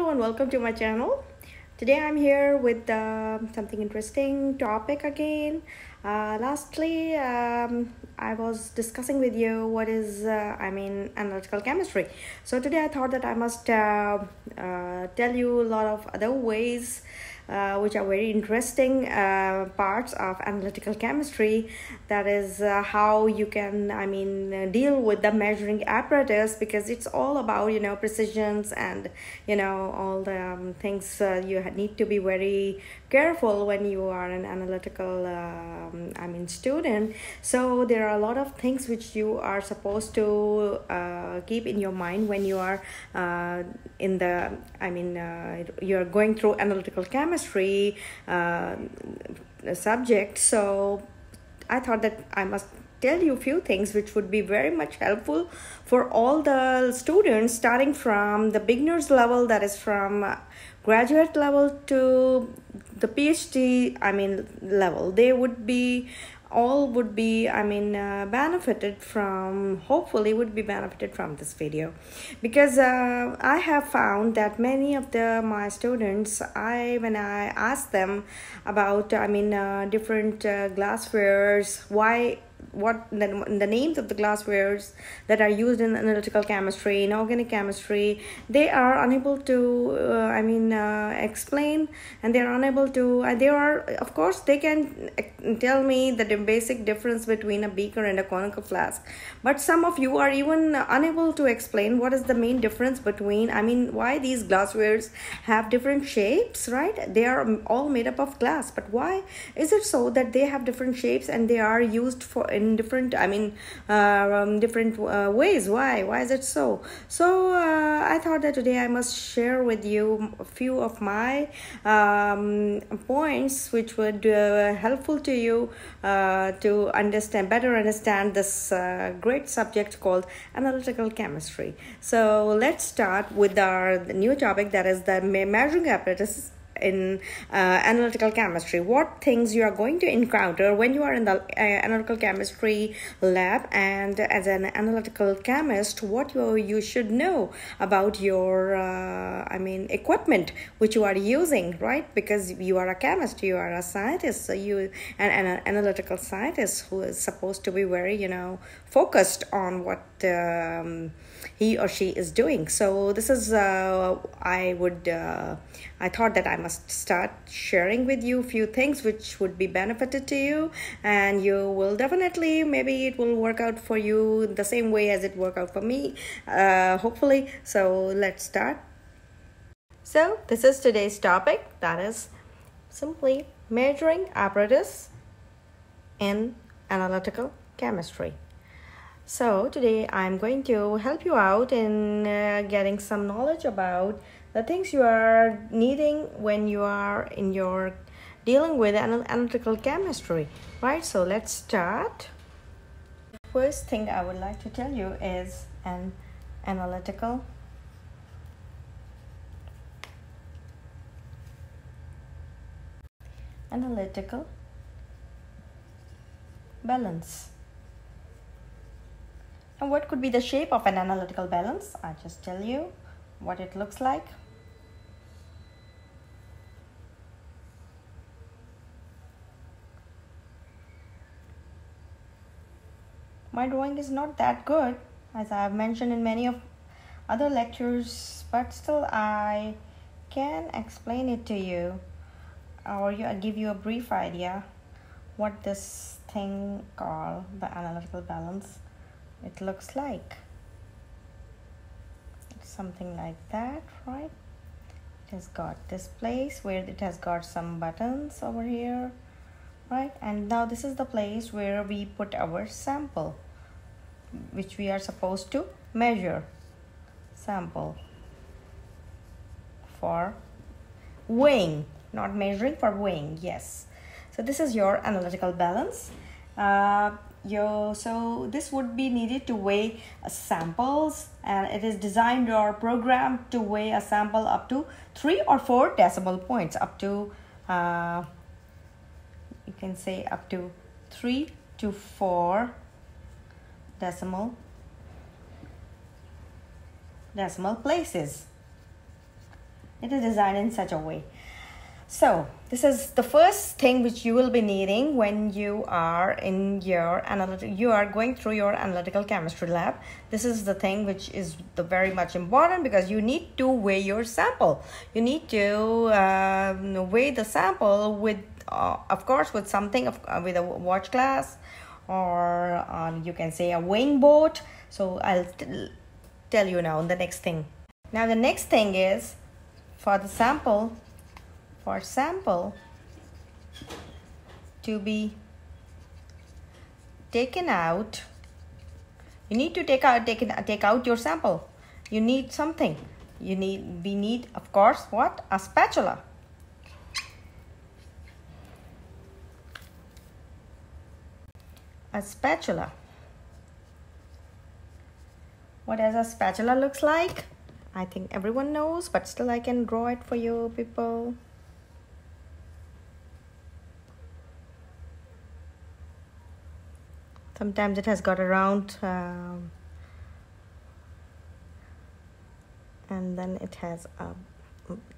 Hello and welcome to my channel. Today I'm here with something interesting topic again. Lastly, I was discussing with you what is analytical chemistry. So today I thought that I must tell you a lot of other ways which are very interesting parts of analytical chemistry. That is how you can deal with the measuring apparatus, because it's all about precisions and all the things you need to be very careful when you are an analytical student. So there are a lot of things which you are supposed to keep in your mind when you are you're going through analytical chemistry subject. So I thought that I must tell you a few things which would be very much helpful for all the students, starting from the beginners level, that is from graduate level, to the PhD level. They would be benefited from, hopefully would be benefited from this video, because I have found that many of my students, when I ask them about different glasswares, what the names of the glasswares that are used in analytical chemistry, in organic chemistry, they are unable to explain, and they are unable to of course they can tell me the basic difference between a beaker and a conical flask, but some of you are even unable to explain what is the main difference between why these glasswares have different shapes, right? They are all made up of glass, but why is it so that they have different shapes and they are used in different different ways? Why is it so? So I thought that today I must share with you a few of my points which would helpful to you to better understand this great subject called analytical chemistry. So let's start with our new topic, that is the measuring apparatus in analytical chemistry. What things you are going to encounter when you are in the analytical chemistry lab, and as an analytical chemist, what you should know about your equipment which you are using, right? Because you are a chemist, you are a scientist, so an analytical scientist who is supposed to be very focused on what he or she is doing. So this is I thought that I must start sharing with you a few things which would be benefited to you, and you will definitely, maybe it will work out for you the same way as it worked out for me, hopefully. So let's start. So this is today's topic, that is simply measuring apparatus in analytical chemistry. So today I'm going to help you out in getting some knowledge about the things you are needing when you are dealing with analytical chemistry, right? So let's start. First thing I would like to tell you is an analytical balance. And what could be the shape of an analytical balance? I'll just tell you what it looks like. My drawing is not that good, as I have mentioned in many of other lectures, but still I can explain it to you, or give you a brief idea what this thing called the analytical balance it looks like. It's something like that, right? It has got this place where it has got some buttons over here, right? And now this is the place where we put our sample, which we are supposed to measure. Sample for weighing, not measuring, for weighing, yes. So this is your analytical balance. So this would be needed to weigh samples, and it is designed or programmed to weigh a sample up to 3 or 4 decimal points, up to you can say up to 3 to 4 decimal places. It is designed in such a way. So this is the first thing which you will be needing when you are in your going through your analytical chemistry lab. This is the thing which is the very much important, because you need to weigh your sample. You need to weigh the sample with of course with something with a watch glass, or you can say a weighing board. So I'll tell you now the next thing. Now the next thing is for the sample. For sample to be taken out, you need to take out your sample. You need something. We need of course what? A spatula. A spatula. What does a spatula looks like? I think everyone knows, but still I can draw it for you people. Sometimes it has got a round and then it has a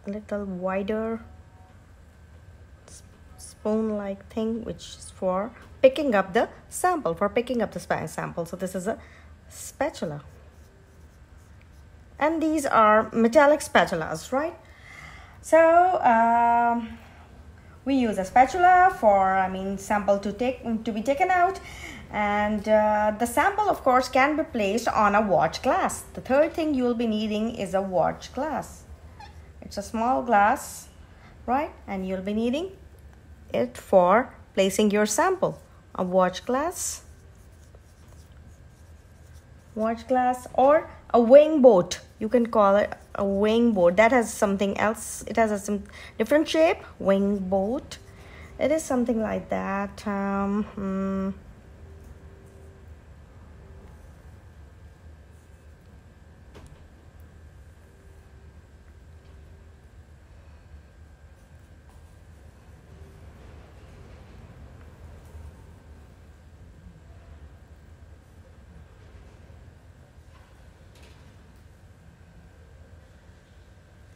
little wider spoon-like thing, which is for picking up the sample, sample. So this is a spatula. And these are metallic spatulas, right? So we use a spatula for sample to be taken out. And the sample of course can be placed on a watch glass. The third thing you will be needing is a watch glass. It's a small glass, right? And you'll be needing it for placing your sample. A watch glass or a weighing board. You can call it a weighing board. That has something else. It has some different shape. Weighing board. It is something like that.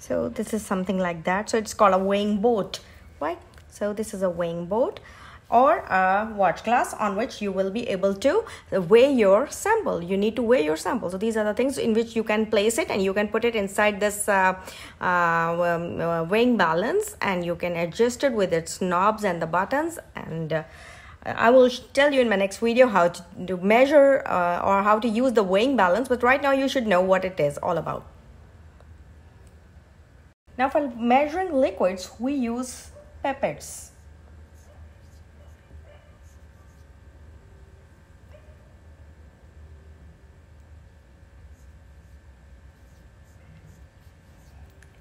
So this is something like that. So it's called a weighing board, right? So this is a weighing board or a watch glass on which you will be able to weigh your sample. You need to weigh your sample. So these are the things in which you can place it, and you can put it inside this weighing balance, and you can adjust it with its knobs and the buttons. And I will tell you in my next video how to measure or how to use the weighing balance. But right now you should know what it is all about. Now for measuring liquids, we use pipettes.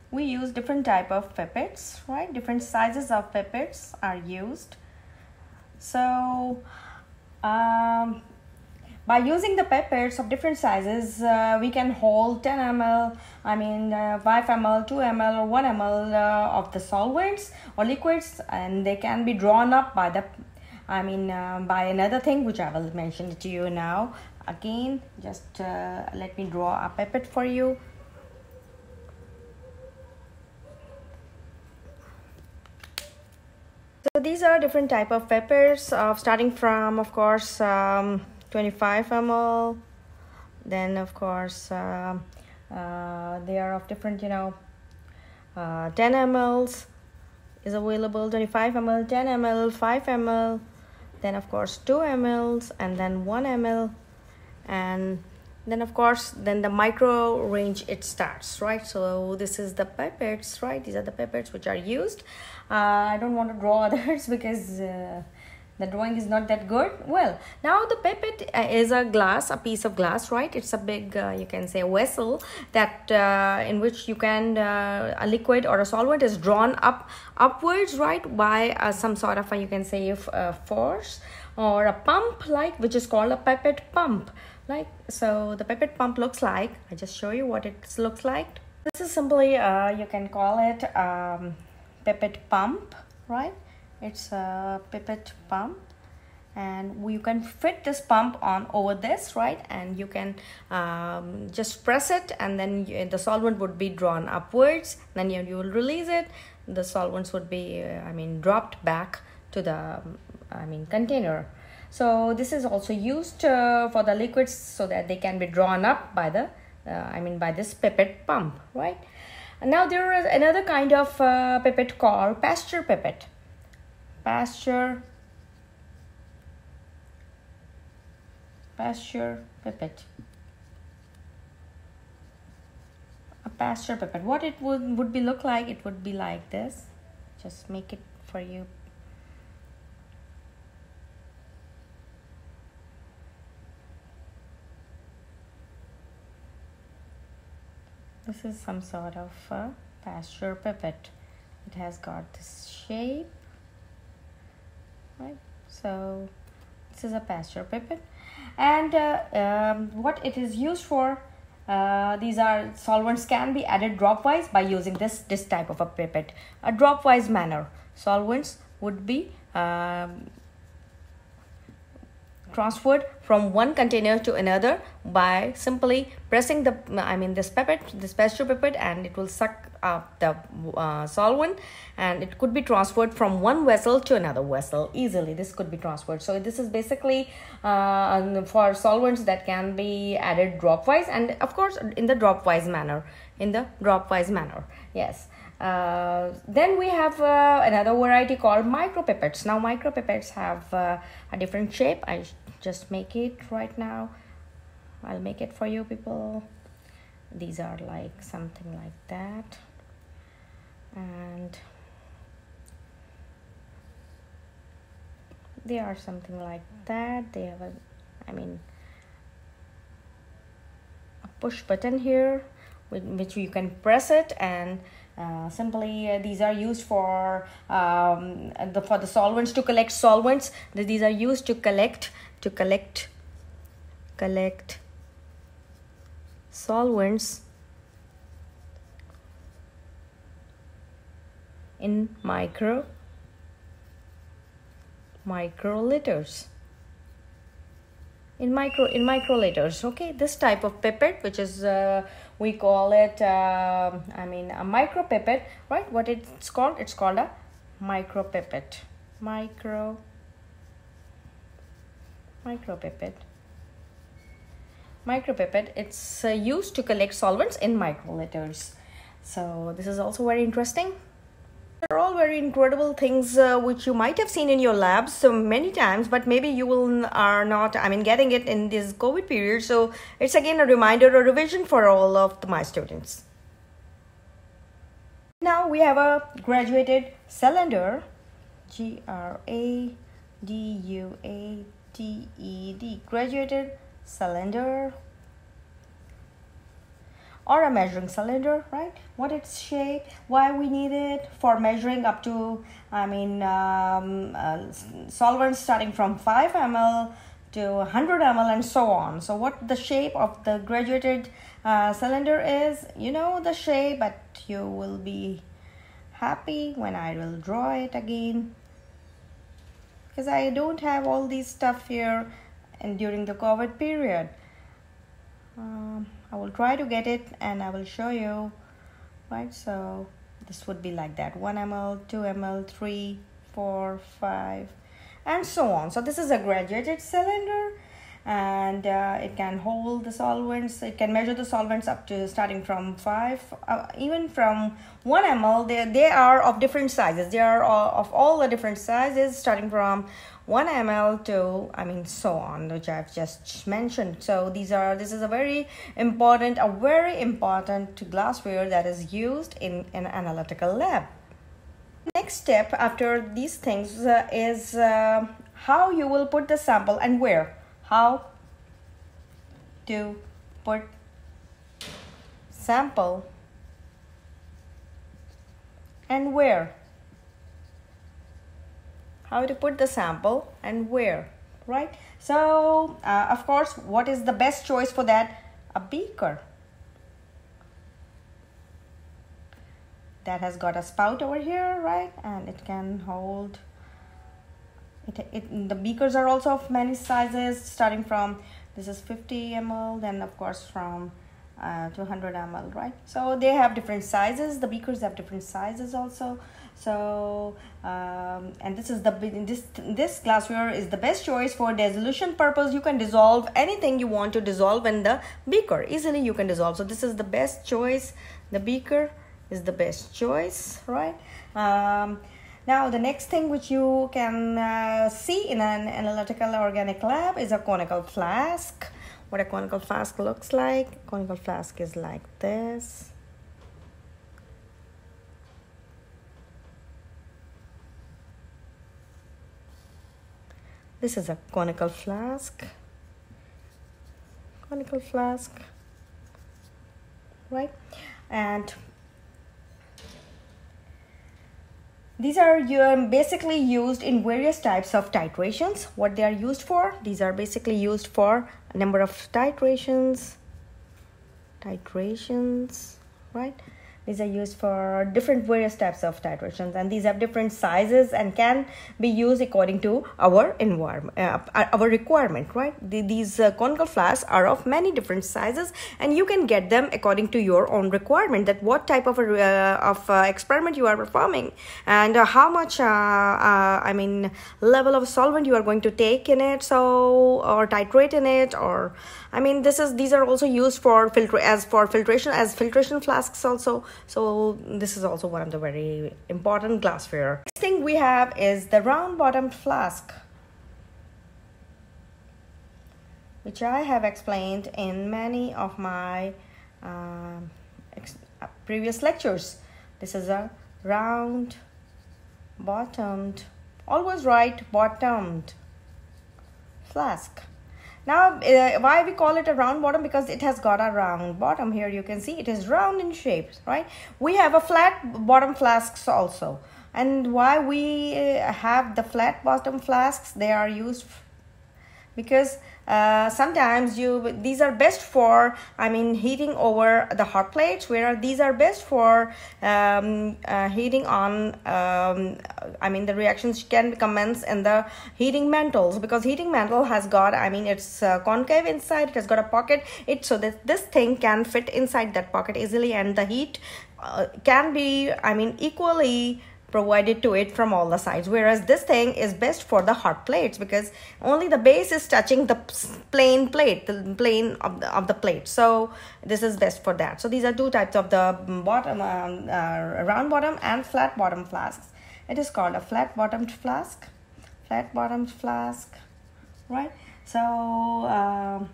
We use different type of pipettes, right? Different sizes of pipettes are used. So by using the pipettes of different sizes, we can hold 10 ml, 5 ml, 2 ml or 1 ml of the solvents or liquids, and they can be drawn up by the, by another thing which I will mention to you now. Again, just let me draw a pipette for you. So these are different type of pipettes, starting from, of course, 25 ml. Then, of course, they are of different, 10 mls is available, 25 ml, 10 ml, 5 ml. Then, of course, 2 mls, and then 1 ml. And then, of course, then the micro range it starts, right? So this is the pipettes, right? These are the pipettes which are used. I don't want to draw others because the drawing is not that good. Well, now the pipette is a piece of glass, right? It's a big, you can say, vessel that in which you can a liquid or a solvent is drawn upwards, right, by some sort of you can say force or a pump, like, which is called a pipette pump. Like, so the pipette pump looks like, I just show you what it looks like. This is simply you can call it pipette pump, right? It's a pipette pump, and you can fit this pump on over this, right? And you can just press it, and then the solvent would be drawn upwards. Then you will release it. The solvents would be dropped back to the container. So this is also used for the liquids, so that they can be drawn up by the by this pipette pump, right? And now there is another kind of pipette called pasture pipette. Pasture pipette. A pasture pipette. What it would be look like? It would be like this. Just make it for you. This is some sort of a pasture pipette. It has got this shape, right? So this is a pasture pipette, and what it is used for, these are solvents can be added dropwise by using this type of a pipette. A dropwise manner, solvents would be transferred from one container to another by simply pressing the this pasture pipette, and it will suck up the solvent, and it could be transferred from one vessel to another vessel easily. This could be transferred. So this is basically for solvents that can be added dropwise, and of course in the dropwise manner. Yes. Then we have another variety called micropipettes. Now micropipettes have a different shape. I just make it right now. I'll make it for you people. These are like something like that, and they are something like that. They have a push button here with which you can press it, and simply these are used for the solvents, to collect solvents. These are used to collect solvents in microliters. In microliters. Okay, this type of pipette, which is we call it a micropipette, right? What it's called? It's called a micropipette. Micropipette. It's used to collect solvents in microliters. So this is also very interesting. They're all very incredible things which you might have seen in your labs so many times, but maybe you are not getting it in this COVID period. So it's again a reminder, a revision for all of my students. Now we have a graduated cylinder, graduated, graduated cylinder, or a measuring cylinder, right? What its shape, why we need it for measuring up to solvents starting from 5 ml to 100 ml and so on. So what the shape of the graduated cylinder is, you know the shape, but you will be happy when I will draw it again, because I don't have all these stuff here and during the COVID period. I will try to get it and I will show you, right? So this would be like that: 1 ml, 2 ml, 3, 4, 5, and so on. So this is a graduated cylinder, and it can hold the solvents. It can measure the solvents up to starting from 5, even from 1 ml. They are of different sizes. They are of all the different sizes, starting from 1 ml to so on, which I've just mentioned. So this is a very important glassware that is used in an analytical lab. Next step after these things is how you will put the sample and where. How to put sample and where. How to put the sample and where, right? So of course, what is the best choice for that? A beaker that has got a spout over here, right? And it can hold The beakers are also of many sizes, starting from, this is 50 ml, then of course from 200 ml, right? So they have different sizes. The beakers have different sizes also. So and this is this glassware is the best choice for dissolution purpose. You can dissolve anything you want to dissolve in the beaker. Easily you can dissolve. So this is the best choice. The beaker is the best choice, right? Now the next thing which you can see in an analytical organic lab is a conical flask. What a conical flask looks like. Conical flask is like this. This is a conical flask. Conical flask, right? And these are basically used in various types of titrations. What they are used for? These are basically used for a number of titrations, right? These are used for different various types of titrations, and these have different sizes and can be used according to our environment, our requirement, right? These conical flasks are of many different sizes, and you can get them according to your own requirement, that what type of experiment you are performing, and how much level of solvent you are going to take in it, or titrate in it, or these are also used for filtration flasks also. So this is also one of the very important glassware. Next thing we have is the round bottomed flask, which I have explained in many of my previous lectures. This is a round bottomed, always right bottomed flask. Now, why we call it a round bottom? Because it has got a round bottom. Here you can see it is round in shape, right? We have a flat bottom flasks also. And why we have the flat bottom flasks? They are used because sometimes these are best for heating over the hot plates, whereas these are best for heating on the reactions can commence in the heating mantles, because heating mantle has got it's concave inside, it has got a pocket, so that this thing can fit inside that pocket easily, and the heat can be equally provided to it from all the sides, whereas this thing is best for the hot plates because only the base is touching the plane plate, the plane of the plate. So this is best for that. So these are two types of the bottom, round bottom and flat bottom flasks. It is called a flat bottomed flask, right? So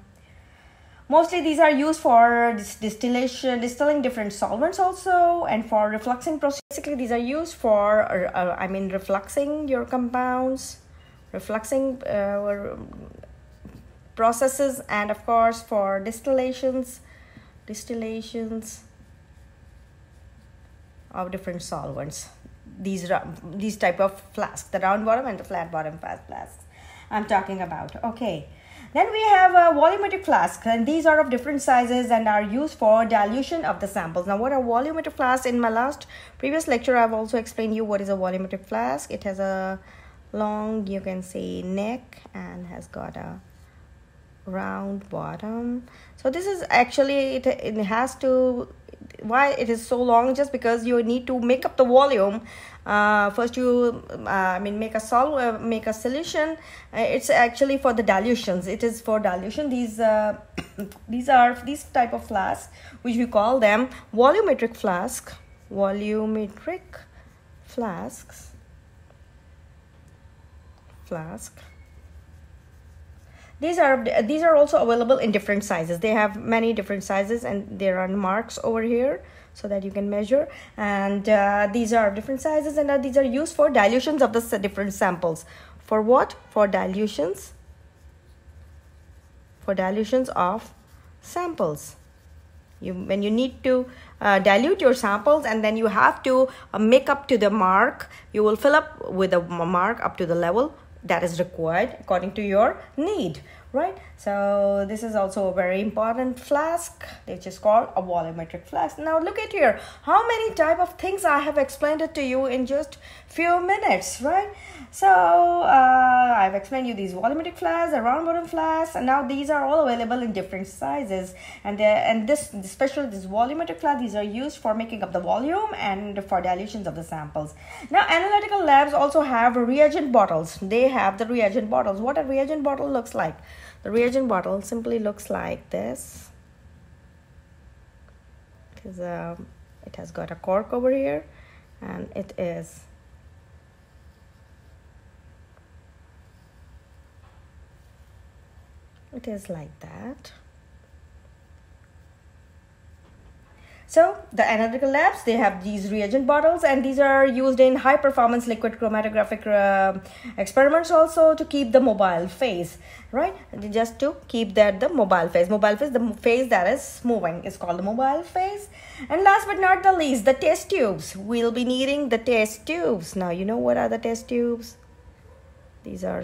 mostly these are used for distilling different solvents also, and for refluxing process. Basically, these are used for, refluxing your compounds, refluxing processes, and of course for distillations of different solvents. These type of flasks, the round bottom and the flat bottom flasks I'm talking about. Okay. Then we have a volumetric flask, and these are of different sizes and are used for dilution of the samples. Now, what are volumetric flasks? In my previous lecture, I've also explained you what is a volumetric flask. It has a long, you can say, neck and has got a round bottom. So this is actually, it has to, why it is so long? Just because you need to make up the volume. First you make a solution. It's actually for the dilutions. It is for dilution. These type of flasks, which we call them volumetric flasks. These are also available in different sizes. They have many different sizes, and there are marks over here so that you can measure. And these are different sizes, and these are used for dilutions of the different samples. For what? For dilutions of samples. When you need to dilute your samples, and then you have to make up to the mark, you will fill up with a mark up to the level that is required according to your need. right? So this is also a very important flask, which is called a volumetric flask. Now look at here, how many type of things I have explained it to you in just few minutes, right? So I've explained you these volumetric flasks, the round bottom flasks, and now these are all available in different sizes. And especially this volumetric flask, these are used for making up the volume and for dilutions of the samples. Now analytical labs also have reagent bottles. They have the reagent bottles. What a reagent bottle looks like? The reagent bottle simply looks like this. It has got a cork over here, and it is like that. So the analytical labs, they have these reagent bottles, and these are used in high performance liquid chromatographic experiments also to keep the mobile phase, right? Just to keep the mobile phase, the phase that is moving is called the mobile phase. And last but not the least, the test tubes. We'll be needing the test tubes. Now you know what are the test tubes? These are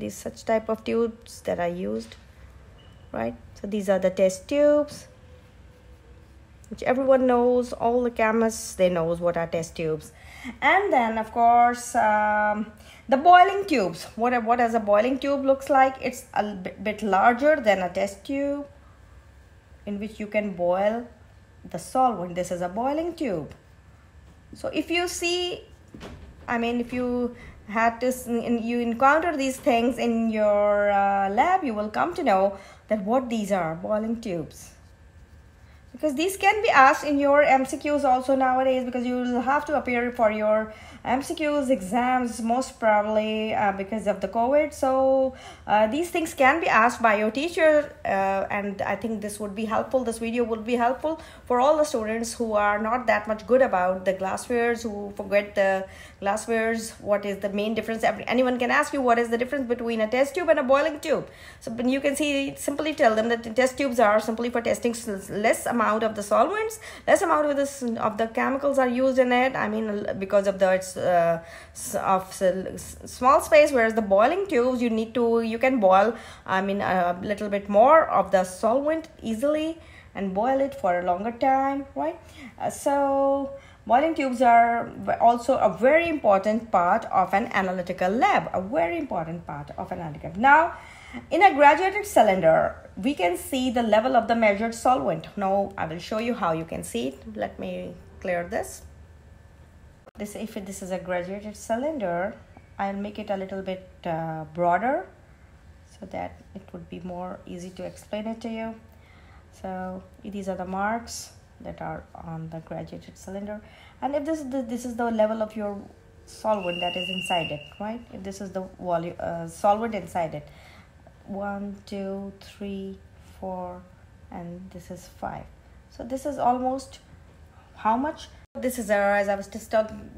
such type of tubes that are used, right? So these are the test tubes, which everyone knows. All the chemists, they knows what are test tubes. And then of course the boiling tubes. What does a boiling tube looks like? It's a bit larger than a test tube, in which you can boil the solvent. This is a boiling tube. So if you see, if you had to, you encounter these things in your lab, you will come to know that what these are, boiling tubes. Because these can be asked in your MCQs also nowadays, because you will have to appear for your MCQs exams most probably because of the COVID. So these things can be asked by your teacher, and I think this would be helpful. This video would be helpful for all the students who are not that much good about the glasswares, who forget the glasswares. What is the main difference? Anyone can ask you what is the difference between a test tube and a boiling tube. So when you can see, simply tell them that the test tubes are simply for testing less amount of the solvents, less amount of the chemicals are used in it. Because of the small space, whereas the boiling tubes, you can boil a little bit more of the solvent easily and boil it for a longer time, right? So boiling tubes are also a very important part of an analytical lab, Now in a graduated cylinder, we can see the level of the measured solvent. Now I will show you how you can see it. Let me clear this. If this is a graduated cylinder, I'll make it a little bit broader so that it would be more easy to explain it to you. So these are the marks that are on the graduated cylinder, and if this is the level of your solvent that is inside it, right? If this is the volume solvent inside it, 1, 2, 3, 4, and this is 5. So this is almost how much? This is as I was just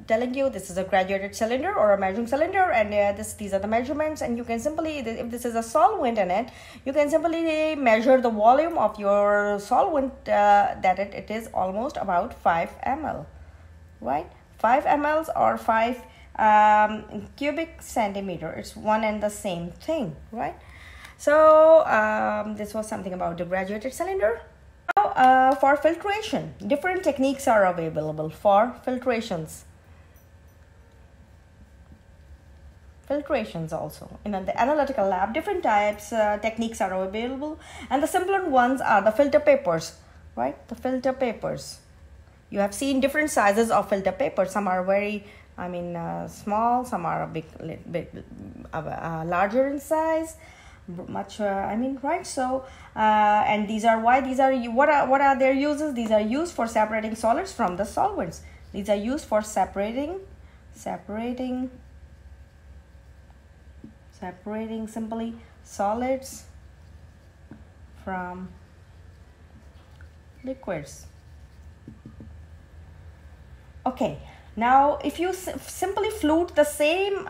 telling you, this is a graduated cylinder or a measuring cylinder, and these are the measurements. And you can simply, if this is a solvent in it, you can simply measure the volume of your solvent, that it is almost about 5 ml, right? 5 ml or 5 cubic centimeter. It's one and the same thing, right? So this was something about the graduated cylinder. Now for filtration, different techniques are available for filtrations. Filtrations also in the analytical lab, different types techniques are available, and the simpler ones are the filter papers, right? The filter papers. You have seen different sizes of filter paper. Some are very small, some are a bit larger in size, much right? So and what are their uses? These are used for separating solids from the solvents. These are used for separating simply solids from liquids. Okay, now if you simply flute the same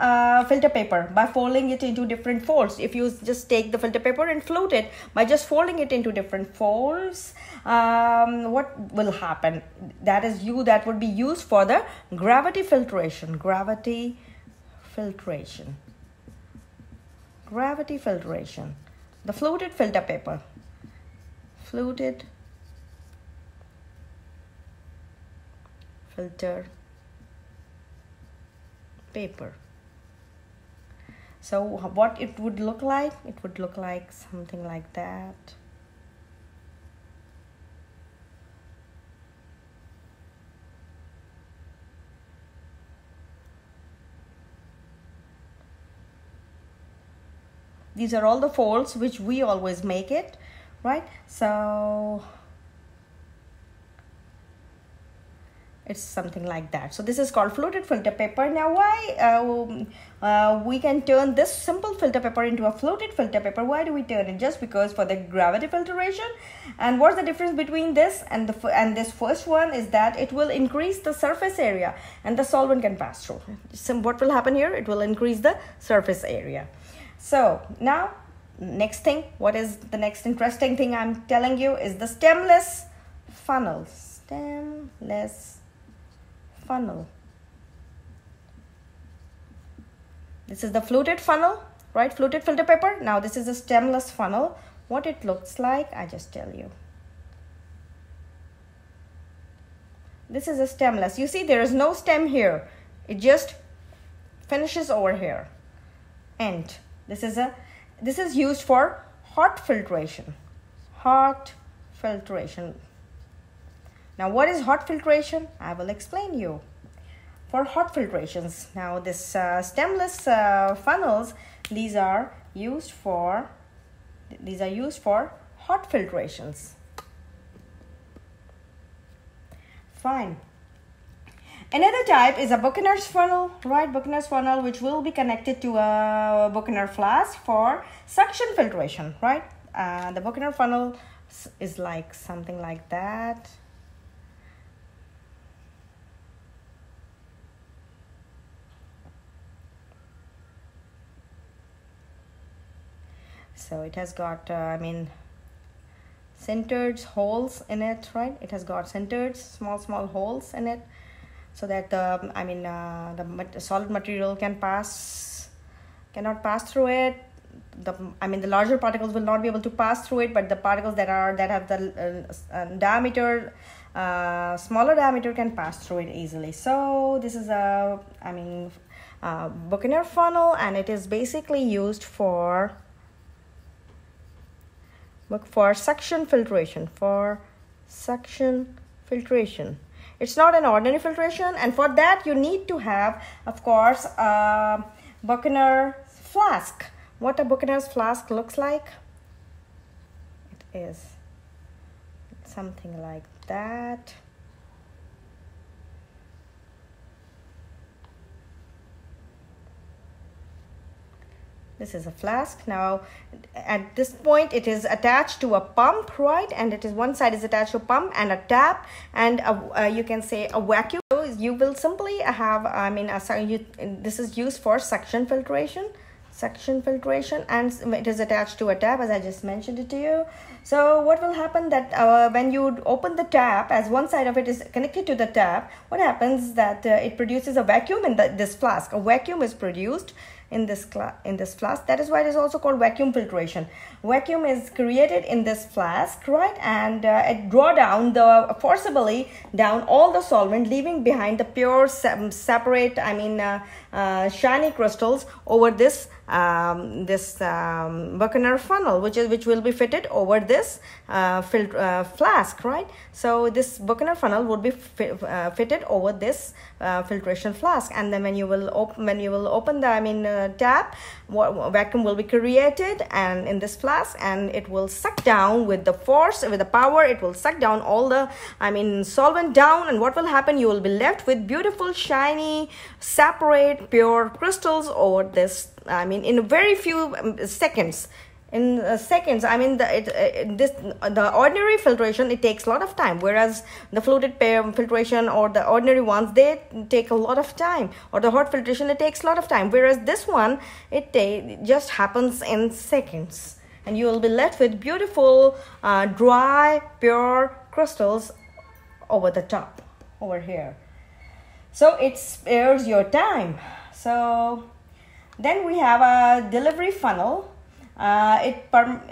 filter paper by folding it into different folds, if you just take the filter paper and flute it by just folding it into different folds, what will happen? That would be used for the gravity filtration. gravity filtration, the fluted filter paper, fluted filter paper. So what it would look like? It would look like something like that. These are all the folds which we always make it, right? So it's something like that. So this is called fluted filter paper. Now why we can turn this simple filter paper into a fluted filter paper? Why do we turn it? Just because for the gravity filtration. And what's the difference between this and this first one is that it will increase the surface area and the solvent can pass through. So what will happen here? It will increase the surface area. So now next thing, what is the next interesting thing I'm telling you is the stemless funnel. Stemless funnel. This is the fluted funnel, right? Fluted filter paper. Now this is a stemless funnel. What it looks like, I just tell you. This is a stemless. You see there is no stem here. It just finishes over here. And this is used for hot filtration. Hot filtration. Now what is hot filtration? I will explain you. For hot filtrations, now this stemless funnels, these are used for hot filtrations. Fine. Another type is a Buccaneers funnel, right? Buccaneers funnel, which will be connected to a Buccaneer flask for suction filtration, right? The Buccaneer funnel is like something like that. So it has got, centered holes in it, right? It has got centered small holes in it, so that the solid material cannot pass through it. The larger particles will not be able to pass through it, but the particles that have the diameter, smaller diameter, can pass through it easily. So this is a Buccaneer funnel, and it is basically used for suction filtration. It's not an ordinary filtration, and for that you need to have, of course, a Buccaneer flask. What a Buccaneer's flask looks like? It is something like that. This is a flask. Now at this point it is attached to a pump, right? And it is one side is attached to a pump and a tap, and you can say a vacuum. So you will simply have, this is used for suction filtration, and it is attached to a tap, as I just mentioned it to you. So what will happen that when you open the tap, as one side of it is connected to the tap, what happens that it produces a vacuum in this flask. A vacuum is produced in this flask. That is why it is also called vacuum filtration. Vacuum is created in this flask, right? And it draw down forcibly down all the solvent, leaving behind the pure separate shiny crystals over this Buccaneer funnel, which will be fitted over this flask, right? So this Buccaneer funnel would be fitted over this filtration flask, and then when you will open the tap, vacuum will be created and in this flask, and it will suck down with the force, with the power. It will suck down all the solvent down, and what will happen? You will be left with beautiful, shiny, separate, pure crystals over this. In very few seconds. The ordinary filtration, it takes a lot of time, whereas the fluted filtration or the ordinary ones, they take a lot of time, or the hot filtration, it takes a lot of time, whereas this one, it just happens in seconds, and you will be left with beautiful dry pure crystals over the top over here. So it spares your time. So Then we have a delivery funnel. It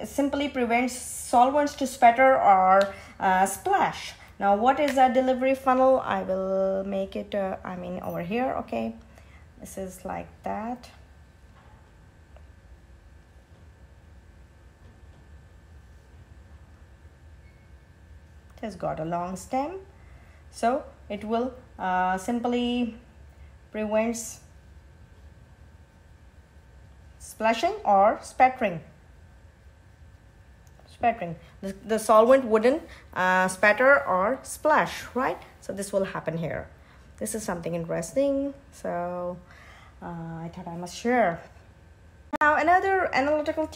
simply prevents solvents to spatter or splash. Now, what is a delivery funnel? I will make it, over here, okay. This is like that. It has got a long stem, so it will simply prevents splashing or spattering. The solvent wouldn't spatter or splash, right? So this will happen here. This is something interesting, so I thought I must share. Now, another analytical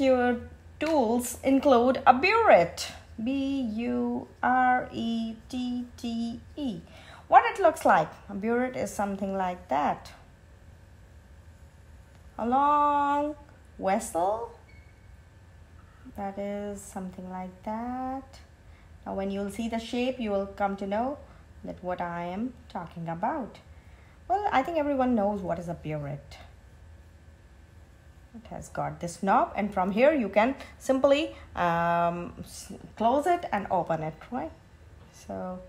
tools include a Buret. B-U-R-E-T-T-E. What it looks like? A Buret is something like that. A long vessel that is something like that. Now, when you'll see the shape, you will come to know that what I am talking about. Well, I think everyone knows what is a Buret. It has got this knob, and from here you can simply close it and open it, right? So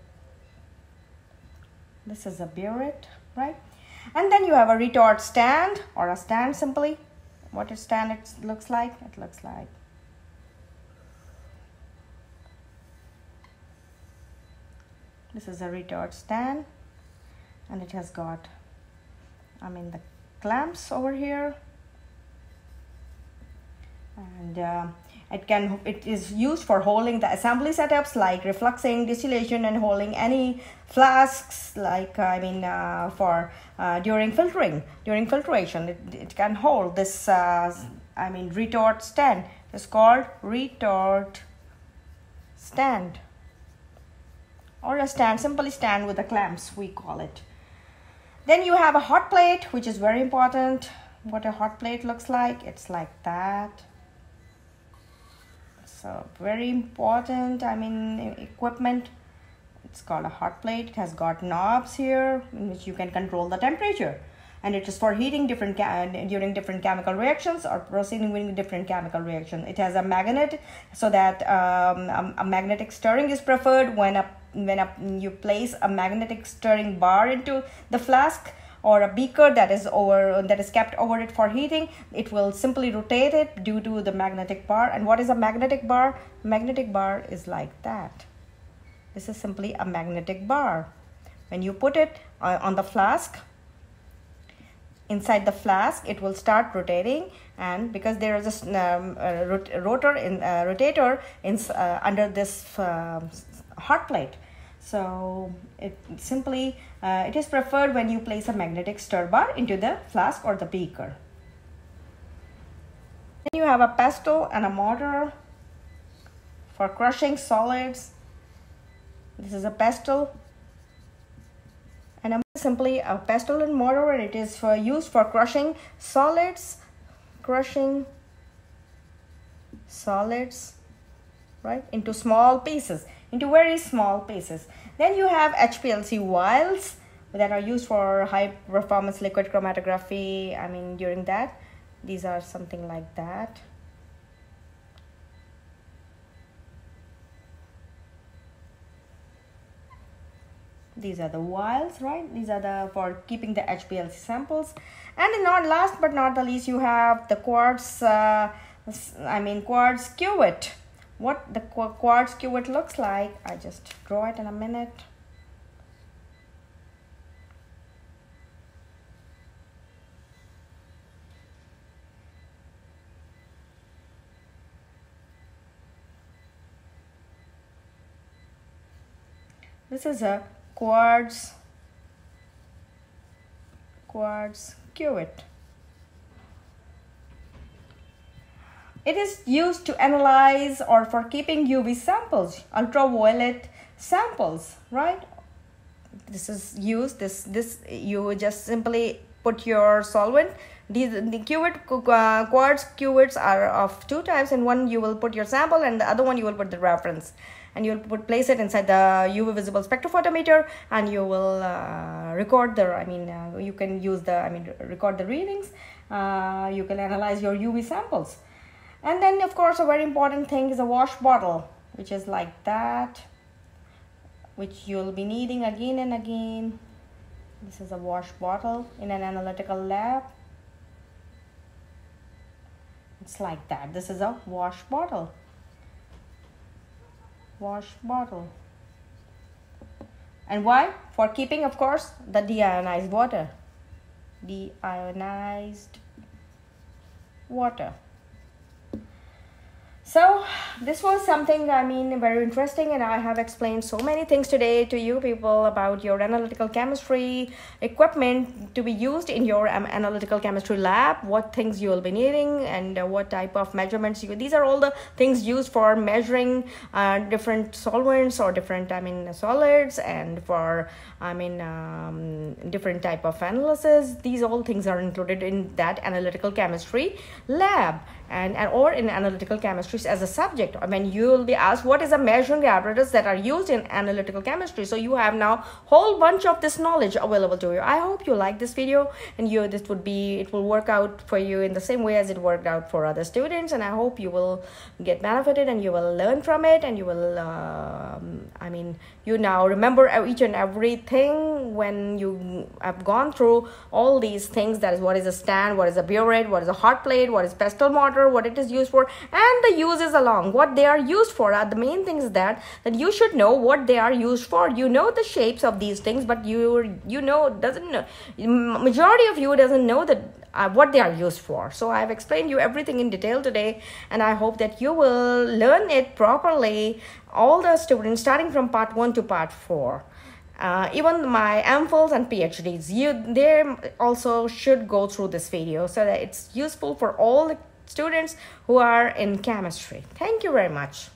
this is a Buret, right? And then you have a retort stand, or a stand simply. What a stand it looks like? It looks like this is a retort stand, and it has got the clamps over here. And it is used for holding the assembly setups like refluxing, distillation, and holding any flasks like for during filtration. It can hold this retort stand. It's called retort stand, or a stand, simply stand with the clamps we call it. Then you have a hot plate, which is very important. What a hot plate looks like, it's like that. So very important equipment. It's called a hot plate. It has got knobs here in which you can control the temperature, and it is for heating during different chemical reactions or proceeding with different chemical reactions. It has a magnet, so that a magnetic stirring is preferred when you place a magnetic stirring bar into the flask or a beaker that is kept over it for heating. It will simply rotate it due to the magnetic bar. And what is a magnetic bar? Magnetic bar is like that. This is simply a magnetic bar. When you put it on the flask, inside the flask, it will start rotating, and because there is a rotator under this hot plate. So it is preferred when you place a magnetic stir bar into the flask or the beaker. Then you have a pestle and a mortar for crushing solids. This is a pestle and simply a pestle and mortar, and it is used for crushing solids, right, into small pieces, into very small pieces. Then you have Hplc wires that are used for high performance liquid chromatography. During that, these are something like that. These are the vials, right? These are for keeping the Hplc samples. And last but not the least, you have the quartz quartz cuvette. What the quartz cuvette looks like, I just draw it in a minute. This is a quartz cuvette. It is used to analyze or for keeping UV samples, ultraviolet samples, right? This is used, you just simply put your solvent. The quartz cuvettes are of two types. In one you will put your sample, and the other one you will put the reference. And you will place it inside the UV visible spectrophotometer, and you will record the, you can use the, record the readings, you can analyze your UV samples. And then of course a very important thing is a wash bottle, which is like that, which you'll be needing again and again. This is a wash bottle in an analytical lab. It's like that. This is a wash bottle. Wash bottle. And why? For keeping, of course, the deionized water. Deionized water. So this was something, I mean, very interesting, and I have explained so many things today to you people about your analytical chemistry equipment to be used in your analytical chemistry lab, what things you will be needing, and what type of measurements these are all the things used for measuring different solvents or different, I mean, solids, and for, I mean, different type of analysis. These all things are included in that analytical chemistry lab and or in analytical chemistry as a subject. I mean, you will be asked what is a measuring apparatus that are used in analytical chemistry. So you have now whole bunch of this knowledge available to you. I hope you like this video, and it will work out for you in the same way as it worked out for other students, and I hope you will get benefited and you will learn from it, and you will I mean, you now remember each and everything when you have gone through all these things. That is, what is a stand, what is a buret, what is a hot plate, what is pestle mortar, what it is used for, and the uses along what they are used for. The main thing is that you should know what they are used for. You know the shapes of these things, but majority of you doesn't know that what they are used for. So I have explained you everything in detail today, and I hope that you will learn it properly, all the students, starting from part 1 to part 4. Even my MPhils and PhDs, they also should go through this video so that it's useful for all the students who are in chemistry. Thank you very much.